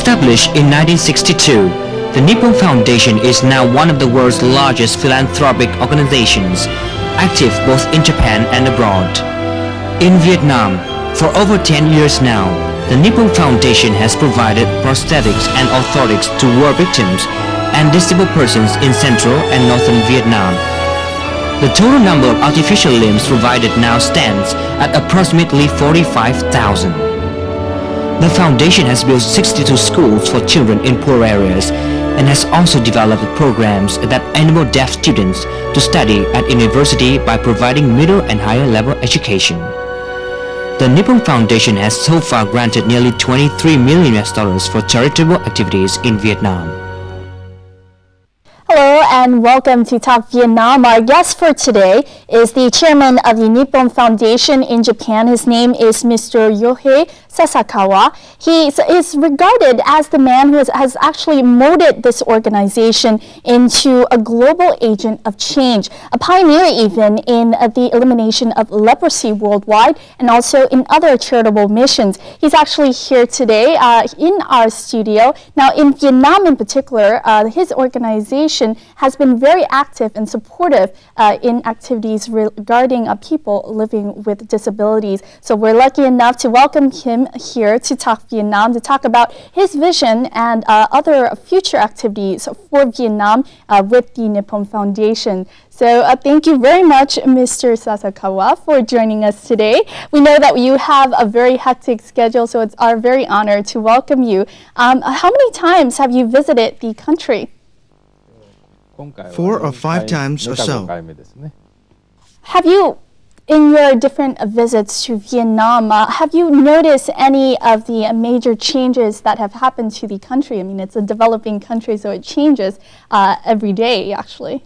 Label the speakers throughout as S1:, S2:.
S1: Established in 1962, the Nippon Foundation is now one of the world's largest philanthropic organizations, active both in Japan and abroad. In Vietnam, for over 10 years now, the Nippon Foundation has provided prosthetics and orthotics to war victims and disabled persons in central and northern Vietnam. The total number of artificial limbs provided now stands at approximately 45,000. The foundation has built 62 schools for children in poor areas and has also developed programs that enable deaf students to study at university by providing middle and higher level education. The Nippon Foundation has so far granted nearly $23 million for charitable activities in Vietnam.
S2: Hello and welcome to Talk Vietnam. Our guest for today is the chairman of the Nippon Foundation in Japan. His name is Mr. Yohei Sasakawa. He is regarded as the man who has actually molded this organization into a global agent of change, a pioneer even in the elimination of leprosy worldwide and also in other charitable missions. He's actually here today in our studio. Now in Vietnam in particular, his organization has been very active and supportive in activities regarding people living with disabilities. So we're lucky enough to welcome him here to Talk Vietnam to talk about his vision and other future activities for Vietnam with the Nippon Foundation. So thank you very much, Mr. Sasakawa, for joining us today. We know that you have a very hectic schedule, so it's our very honor to welcome you. How many times have you visited the country?
S3: 4 or 5 times or so.
S2: Have you, in your different visits to Vietnam, have you noticed any of the major changes that have happened to the country? I mean, it's a developing country, so it changes every day, actually.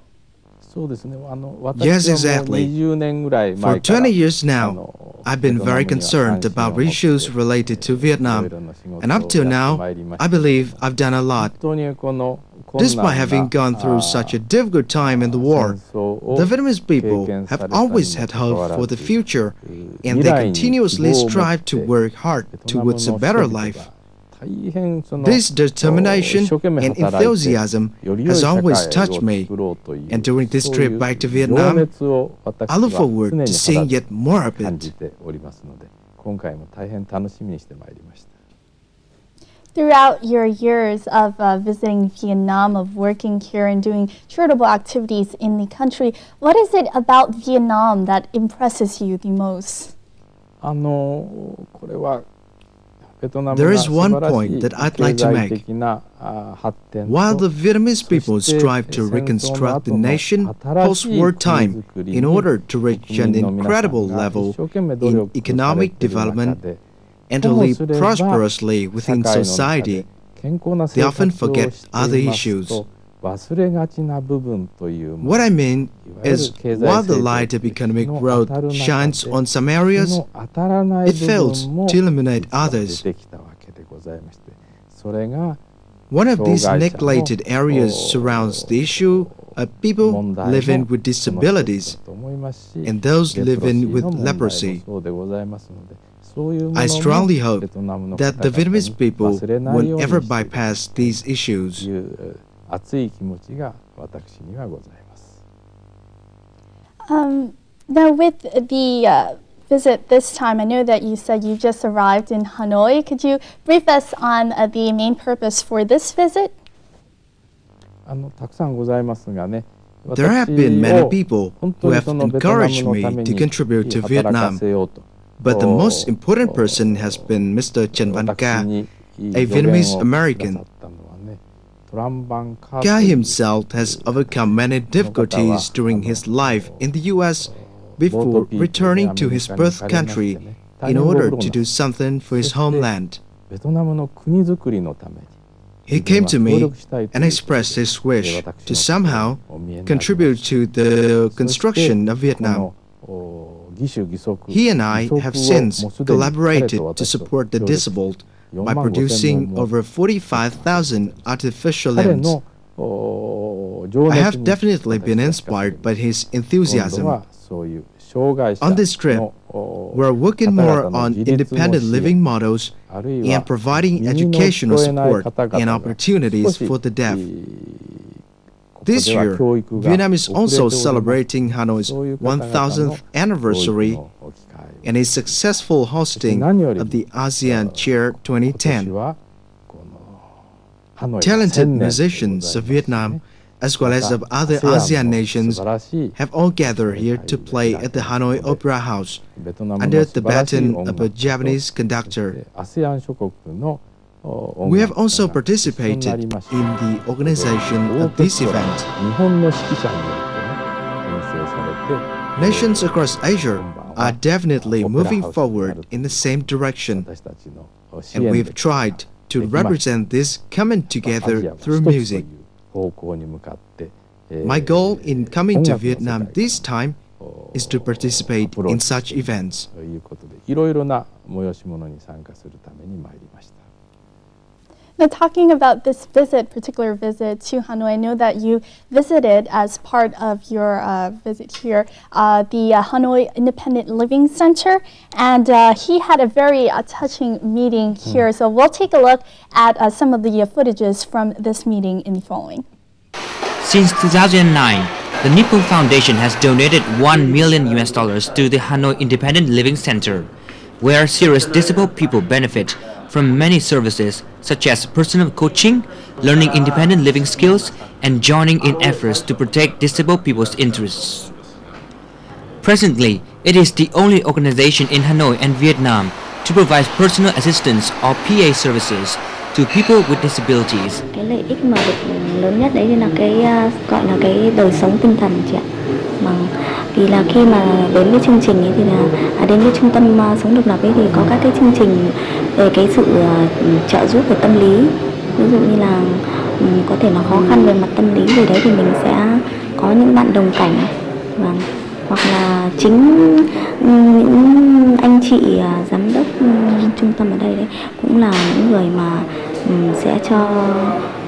S3: Yes, exactly. For 20 years now, I've been very concerned about issues related to Vietnam, and up till now, I believe I've done a lot. Despite having gone through such a difficult time in the war, the Vietnamese people have always had hope for the future, and they continuously strive to work hard towards a better life. This determination and enthusiasm has always touched me, and during this trip back to Vietnam, I look forward to seeing yet more of it.
S2: Throughout your years of visiting Vietnam, of working here and doing charitable activities in the country, what is it about Vietnam that impresses you the most?
S3: There is one point that I'd like to make. While the Vietnamese people strive to reconstruct the nation post-war time in order to reach an incredible level in economic development and to live prosperously within society, they often forget other issues. What I mean is, while the light of economic growth shines on some areas, it fails to illuminate others. One of these neglected areas surrounds the issue of people living with disabilities and those living with leprosy. I strongly hope that the Vietnamese people won't ever bypass these issues.
S2: Now with the visit this time, I know that you said you just arrived in Hanoi. Could you brief us on the main purpose for this visit?
S3: There have been many people who have encouraged me to contribute to Vietnam, but the most important person has been Mr. Trần Văn Ca, a Vietnamese American. Ca himself has overcome many difficulties during his life in the U.S. before returning to his birth country in order to do something for his homeland. He came to me and expressed his wish to somehow contribute to the construction of Vietnam. He and I have since collaborated to support the disabled by producing over 45,000 artificial limbs. I have definitely been inspired by his enthusiasm On this trip, we're working more on independent living models and providing educational support and opportunities for the deaf. This year, Vietnam is also celebrating Hanoi's 1000th anniversary and a successful hosting of the ASEAN Chair 2010. Talented musicians of Vietnam, as well as of other ASEAN nations, have all gathered here to play at the Hanoi Opera House under the baton of a Japanese conductor. We have also participated in the organization of this event. Nations across Asia are definitely moving forward in the same direction, and we've tried to represent this coming together through music. My goal in coming to Vietnam this time is to participate in such events.
S2: Now, talking about this particular visit to Hanoi, I know that you visited as part of your visit here the Hanoi Independent Living Center, and he had a very touching meeting here. So we'll take a look at some of the footages from this meeting in the following.
S1: Since 2009, the NIPPON Foundation has donated $1 million to the Hanoi Independent Living Center, where serious disabled people benefit from many services such as personal coaching, learning independent living skills, and joining in efforts to protect disabled people's interests. Presently, it is the only organization in Hanoi and Vietnam to provide personal assistance or PA services to people with disabilities.
S4: Cái lợi ích mà được lớn nhất đấy là cái gọi là cái đời sống tinh thần chị ạ. Vì là khi mà đến với chương trình ấy thì là đến với trung tâm sống độc lập ấy thì có các cái chương trình về cái sự trợ giúp về tâm lý. Ví dụ như là có thể là khó khăn về mặt tâm lý gì đấy thì mình sẽ có những bạn đồng cảnh, hoặc là chính những anh chị giám đốc trung tâm ở đây đấy cũng là những người mà sẽ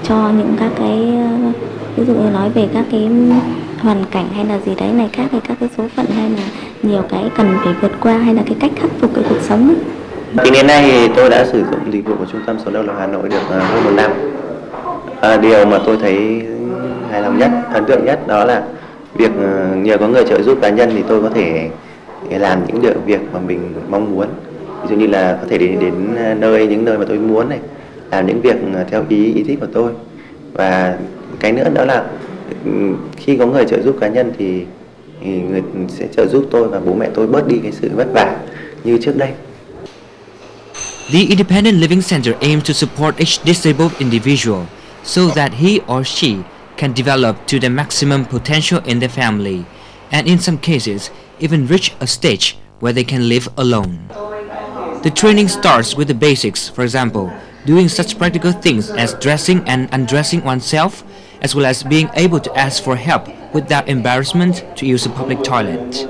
S4: cho những các cái ví dụ như nói về các cái hoàn cảnh hay là gì đấy này, các cái số phận hay là nhiều cái cần phải vượt qua hay là cái cách khắc phục cái cuộc sống ấy.
S5: Tính đến nay thì tôi đã sử dụng dịch vụ của Trung tâm Sống độc lập Hà Nội được hơn 1 năm. Điều mà tôi thấy hài lòng nhất, ấn tượng nhất đó là việc nhờ có người trợ giúp cá nhân thì tôi có thể làm những việc mà mình mong muốn. Ví dụ như là có thể đến những nơi mà tôi muốn này, làm những việc theo ý thích của tôi. Và cái nữa đó là khi có người trợ giúp cá nhân thì người sẽ trợ giúp tôi và bố mẹ tôi bớt đi cái sự vất vả như trước đây.
S1: The Independent Living Center aims to support each disabled individual so that he or she can develop to the maximum potential in their family, and in some cases, even reach a stage where they can live alone. The training starts with the basics, for example, doing such practical things as dressing and undressing oneself, as well as being able to ask for help without embarrassment to use a public toilet.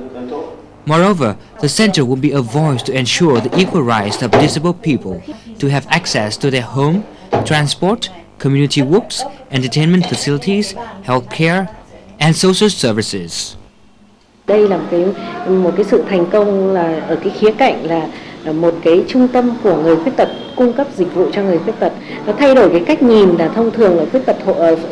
S1: Moreover, the center will be a voice to ensure the equal rights of disabled people to have access to their home, transport, community works, entertainment facilities, health care, and social services.
S6: Đây là một cái sự thành công là ở cái khía cạnh là một cái trung tâm của người khuyết tật cung cấp dịch vụ cho người khuyết tật. Nó thay đổi cái cách nhìn là thông thường là khuyết tật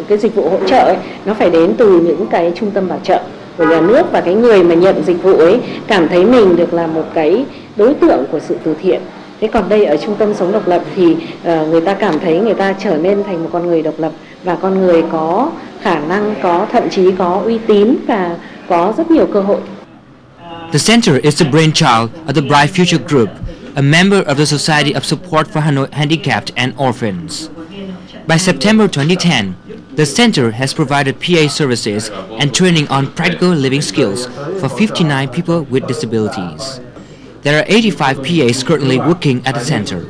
S6: cái dịch vụ hỗ trợ ấy, nó phải đến từ những cái trung tâm bảo trợ của nhà nước, và cái người mà nhận dịch vụ ấy cảm thấy mình được là một cái đối tượng của sự từ thiện. Thế còn đây ở trung tâm sống độc lập thì người ta cảm thấy người ta trở nên thành một con người độc lập và con người có khả năng, thậm chí có uy tín và có rất nhiều cơ hội.
S1: The center is the brainchild of the Bright Future Group, a member of the Society of Support for Hanoi Handicapped and Orphans. By September 2010, the center has provided PA services and training on practical living skills for 59 people with disabilities. There are 85 PAs currently working at the center.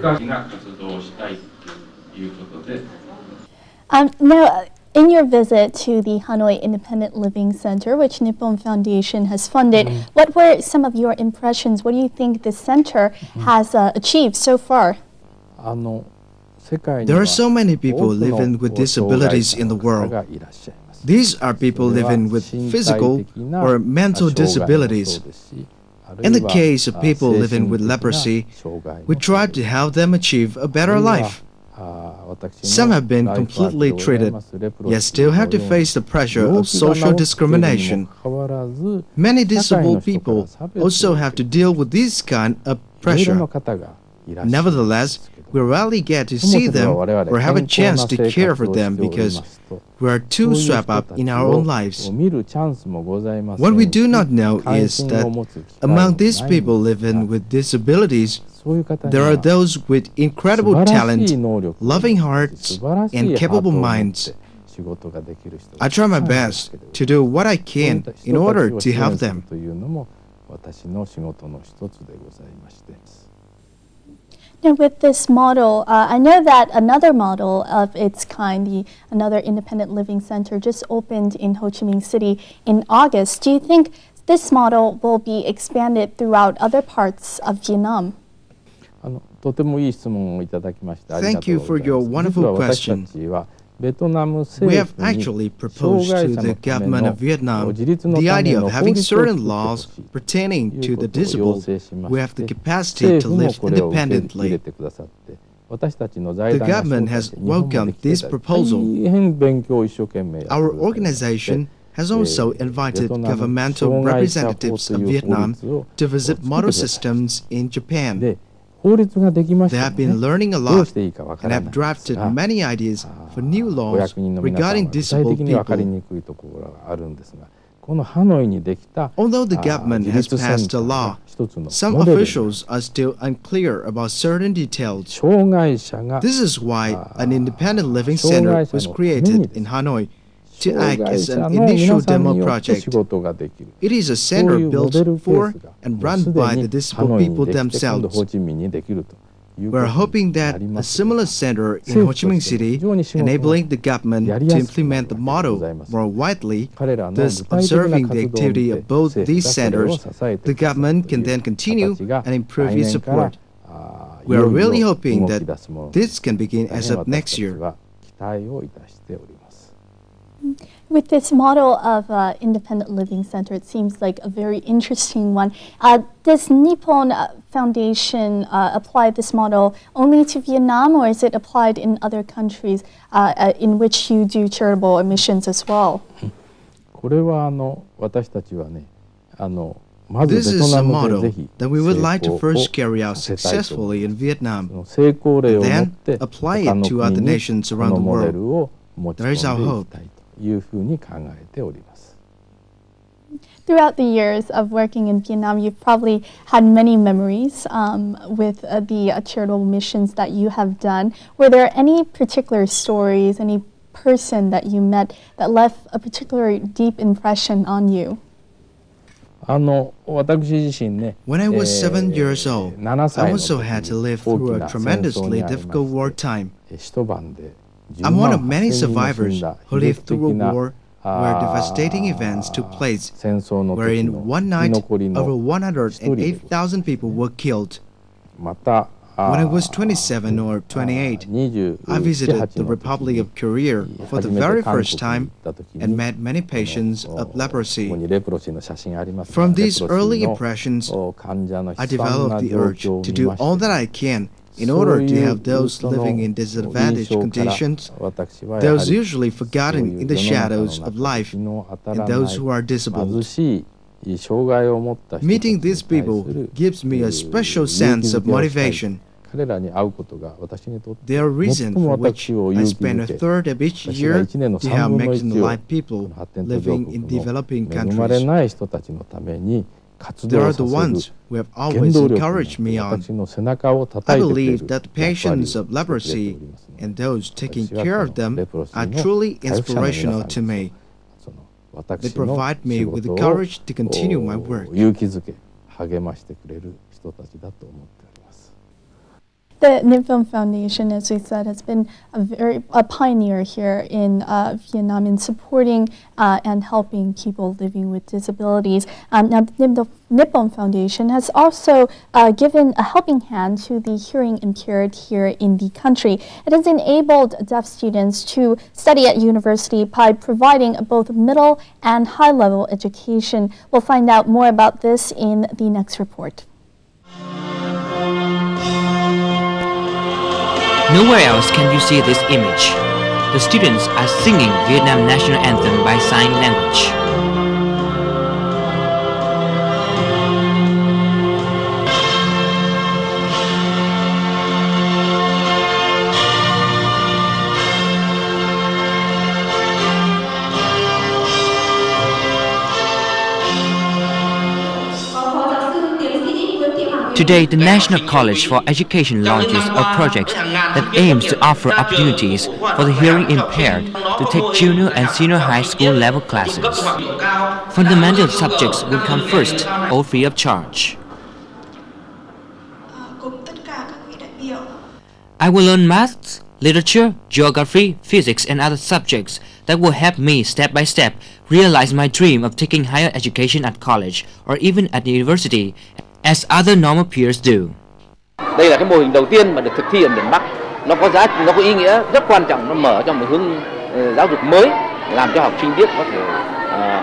S2: Now, in your visit to the Hanoi Independent Living Center, which NIPPON Foundation has funded, what were some of your impressions? What do you think the center has achieved so far?
S3: There are so many people living with disabilities in the world. These are people living with physical or mental disabilities. In the case of people living with leprosy, we try to help them achieve a better life. Some have been completely treated, yet still have to face the pressure of social discrimination. Many disabled people also have to deal with this kind of pressure. Nevertheless, we rarely get to see them or have a chance to care for them because we are too swept up in our own lives. What we do not know is that among these people living with disabilities, there are those with incredible talent, loving hearts, and capable minds. I try my best to do what I can in order to help them.
S2: Now, with this model, I know that another model of its kind, another independent living center, just opened in Ho Chi Minh City in August. Do you think this model will be expanded throughout other parts of Vietnam?
S3: Thank you for your wonderful question. We have actually proposed to the government of Vietnam the idea of having certain laws pertaining to the disabled who have the capacity to live independently. The government has welcomed this proposal. Our organization has also invited governmental representatives of Vietnam to visit model systems in Japan. They have been learning a lot and have drafted many ideas for new laws regarding disabled people. Although the government has passed a law, some officials are still unclear about certain details. This is why an independent living center was created in Hanoi to act as an initial demo project. It is a center built for and run by the disabled people themselves. We are hoping that a similar center in Ho Chi Minh City, enabling the government to implement the model more widely, thus observing the activity of both these centers, the government can then continue and improve its support. We are really hoping that this can begin as of next year.
S2: With this model of independent living center, it seems like a very interesting one. Does Nippon Foundation apply this model only to Vietnam, or is it applied in other countries in which you do charitable missions as well?
S3: This is a model that we would like to first carry out successfully in Vietnam, and then apply it to other nations around the world. That is our hope.
S2: Throughout the years of working in Vietnam, you've probably had many memories with the charitable missions that you have done. Were there any particular stories, any person that you met that left a particularly deep impression on you?
S3: When I was 7 years old, I also had to live through a tremendously difficult wartime. I'm one of many survivors who lived through a war where devastating events took place, where in one night over 108,000 people were killed. When I was 27 or 28, I visited the Republic of Korea for the very first time and met many patients of leprosy. From these early impressions, I developed the urge to do all that I can in order to help those living in disadvantaged conditions, those usually forgotten in the shadows of life, and those who are disabled. Meeting these people gives me a special sense of motivation. They are reason for which I spend a third of each year to help marginalized people living in developing countries. They are the ones who have always encouraged me on. I believe that the patients of leprosy and those taking care of them are truly inspirational to me. They provide me with the courage to continue my work.
S2: The NIPPON Foundation, as we said, has been a pioneer here in Vietnam in supporting and helping people living with disabilities. Now, the NIPPON Foundation has also given a helping hand to the hearing impaired here in the country. It has enabled deaf students to study at university by providing both middle and high-level education. We'll find out more about this in the next report.
S1: Nowhere else can you see this image. The students are singing Vietnam national anthem by sign language. Today, the National College for Education launches a project that aims to offer opportunities for the hearing impaired to take junior and senior high school level classes. Fundamental subjects will come first, all free of charge. I will learn maths, literature, geography, physics and other subjects that will help me step by step realize my dream of taking higher education at college or even at the university, as other normal peers do.
S7: Đây là cái mô hình đầu tiên mà được thực thi ở miền Bắc. Nó có ý nghĩa rất quan trọng, nó mở cho một hướng giáo dục mới, làm cho học sinh biết có thể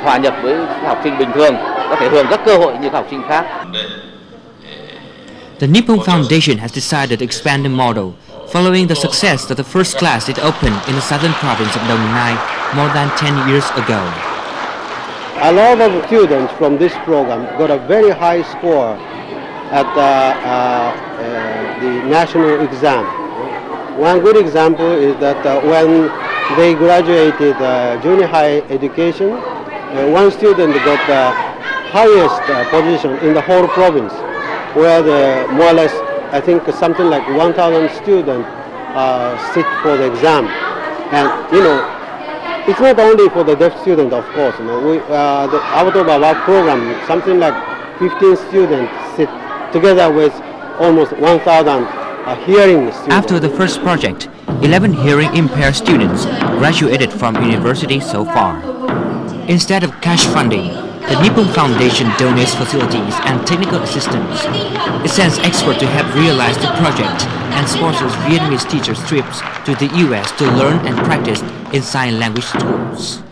S7: hòa nhập với các học sinh bình thường, có thể hưởng các cơ hội như các học sinh khác.
S1: The NIPPON Foundation has decided to expand the model, following the success of the first class it opened in the southern province of Đồng Nai more than 10 years ago.
S8: A lot of students from this program got a very high score at the national exam. One good example is that when they graduated junior high education, one student got the highest position in the whole province, where more or less, I think something like 1,000 students sit for the exam. And it's not only for the deaf student, of course. Out of our program, something like 15 students sit together with almost 1,000 hearing students.
S1: After the first project, 11 hearing impaired students graduated from university so far. Instead of cash funding, the NIPPON Foundation donates facilities and technical assistance. It sends experts to help realize the project and sponsors Vietnamese teachers' trips to the US to learn and practice in sign language schools.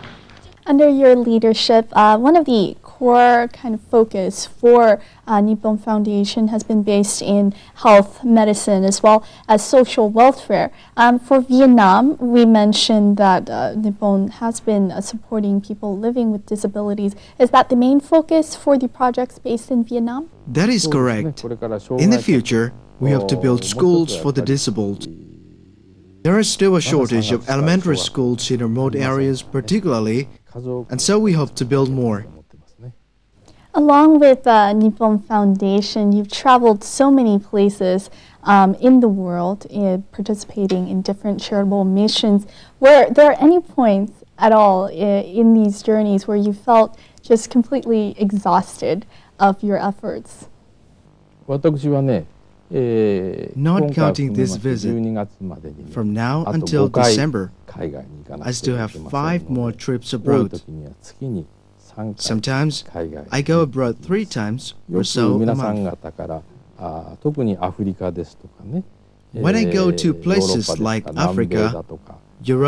S2: Under your leadership, one of the core kind of focus for NIPPON Foundation has been based in health, medicine, as well as social welfare. For Vietnam, we mentioned that NIPPON has been supporting people living with disabilities. Is that the main focus for the projects based in Vietnam?
S3: That is correct. In the future, we hope to build schools for the disabled. There is still a shortage of elementary schools in remote areas particularly, and so we hope to build more.
S2: Along with NIPPON Foundation, you've traveled so many places in the world, participating in different charitable missions. Were there any points at all in these journeys where you felt just completely exhausted of your efforts?
S3: Not counting this visit, from now until December, I still have 5 more trips abroad. Sometimes I go abroad 3 times or so a month. When I go to places like Africa, Europe,